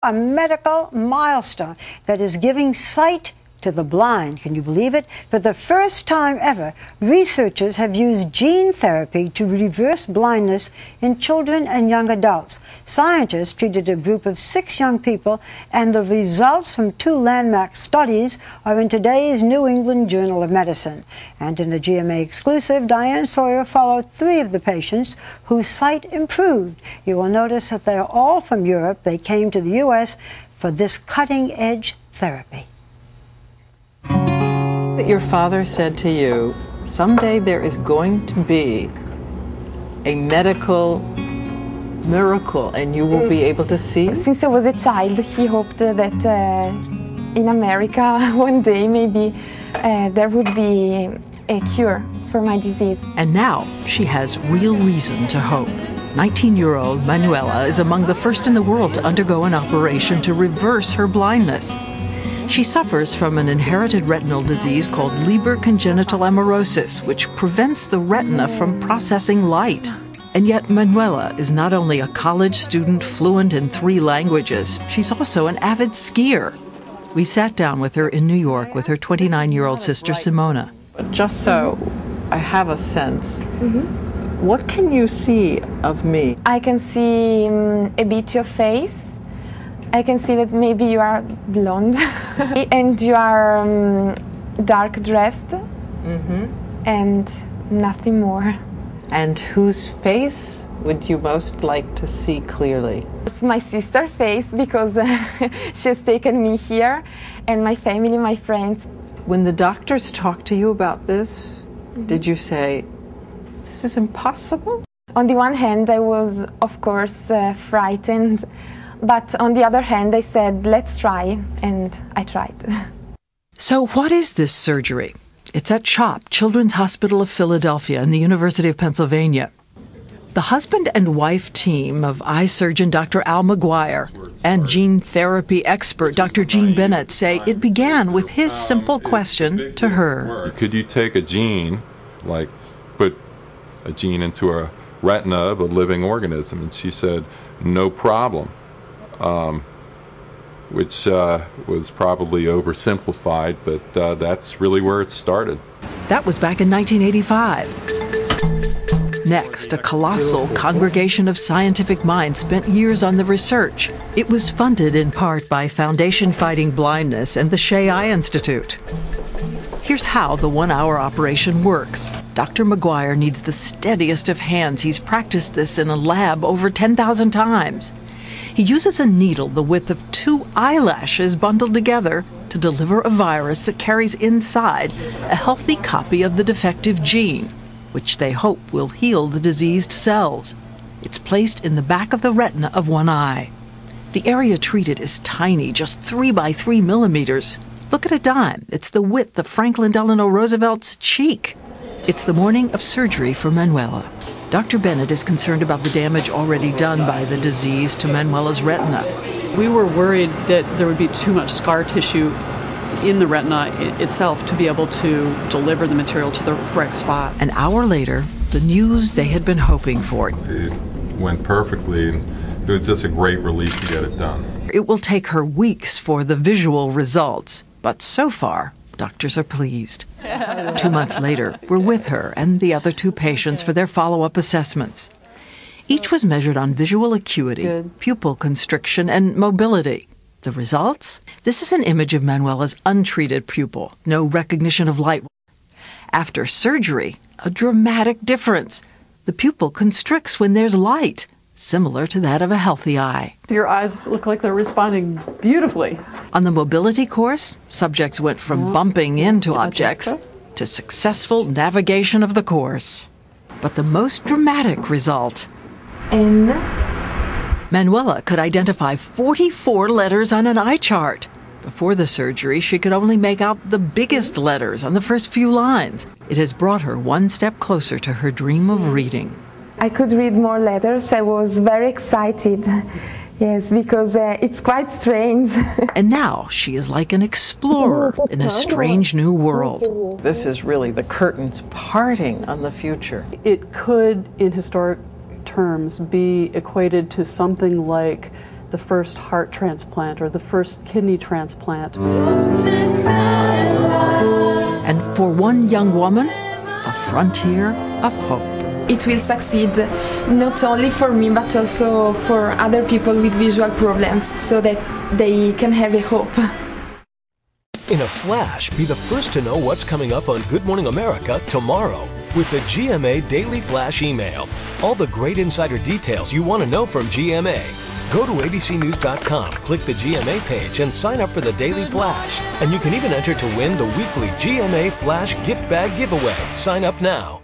A medical milestone that is giving sight to the blind. Can you believe it? For the first time ever, researchers have used gene therapy to reverse blindness in children and young adults. Scientists treated a group of 6 young people, and the results from 2 landmark studies are in today's New England Journal of Medicine. And in a GMA exclusive, Diane Sawyer followed 3 of the patients whose sight improved. You will notice that they are all from Europe. They came to the U.S. for this cutting-edge therapy. That your father said to you, someday there is going to be a medical miracle and you will be able to see? Since I was a child, he hoped that in America one day maybe there would be a cure for my disease. And now she has real reason to hope. 19-year-old Manuela is among the first in the world to undergo an operation to reverse her blindness. She suffers from an inherited retinal disease called Leber congenital amaurosis, which prevents the retina from processing light. And yet Manuela is not only a college student fluent in 3 languages, she's also an avid skier. We sat down with her in New York with her 29-year-old sister Simona. Just so I have a sense, what can you see of me? I can see a bit your face. I can see that maybe you are blonde and you are dark dressed and nothing more. And whose face would you most like to see clearly? It's my sister's face because she has taken me here, and my family, my friends. When the doctors talked to you about this, did you say, this is impossible? On the one hand, I was, of course, frightened. But on the other hand, I said, let's try, and I tried. So what is this surgery? It's at CHOP, Children's Hospital of Philadelphia and the University of Pennsylvania. The husband and wife team of eye surgeon Dr. Al McGuire and gene therapy expert Dr. Jean Bennett say it began with his simple question to her. Could you take a gene, like put a gene into a retina of a living organism? And she said, no problem. Which was probably oversimplified, but that's really where it started. That was back in 1985. Next, a colossal congregation of scientific minds spent years on the research. It was funded in part by Foundation Fighting Blindness and the Shea Eye Institute. Here's how the 1-hour operation works. Dr. McGuire needs the steadiest of hands. He's practiced this in a lab over 10,000 times. He uses a needle the width of 2 eyelashes bundled together to deliver a virus that carries inside a healthy copy of the defective gene, which they hope will heal the diseased cells. It's placed in the back of the retina of one eye. The area treated is tiny, just 3 by 3 millimeters. Look at a dime. It's the width of Franklin Delano Roosevelt's cheek. It's the morning of surgery for Manuela. Dr. Bennett is concerned about the damage already done by the disease to Manuela's retina. We were worried that there would be too much scar tissue in the retina itself to be able to deliver the material to the correct spot. An hour later, the news they had been hoping for. It went perfectly, and it was just a great relief to get it done. It will take her weeks for the visual results, but so far, doctors are pleased. 2 months later, we're with her and the other 2 patients for their follow-up assessments. Each was measured on visual acuity, pupil constriction, and mobility. The results? This is an image of Manuela's untreated pupil. No recognition of light. After surgery, a dramatic difference. The pupil constricts when there's light, similar to that of a healthy eye. Your eyes look like they're responding beautifully. On the mobility course, subjects went from bumping into objects to successful navigation of the course. But the most dramatic result, Manuela could identify 44 letters on an eye chart. Before the surgery, she could only make out the biggest letters on the first few lines. It has brought her one step closer to her dream of reading. I could read more letters. I was very excited. Yes, because it's quite strange. And now she is like an explorer in a strange new world. This is really the curtains parting on the future. It could, in historic terms, be equated to something like the first heart transplant or the first kidney transplant. And for one young woman, a frontier of hope. It will succeed not only for me but also for other people with visual problems so that they can have a hope. In a flash, be the first to know what's coming up on Good Morning America tomorrow with the GMA Daily Flash email. All the great insider details you want to know from GMA. Go to abcnews.com, click the GMA page, and sign up for the Daily Flash. And you can even enter to win the weekly GMA Flash gift bag giveaway. Sign up now.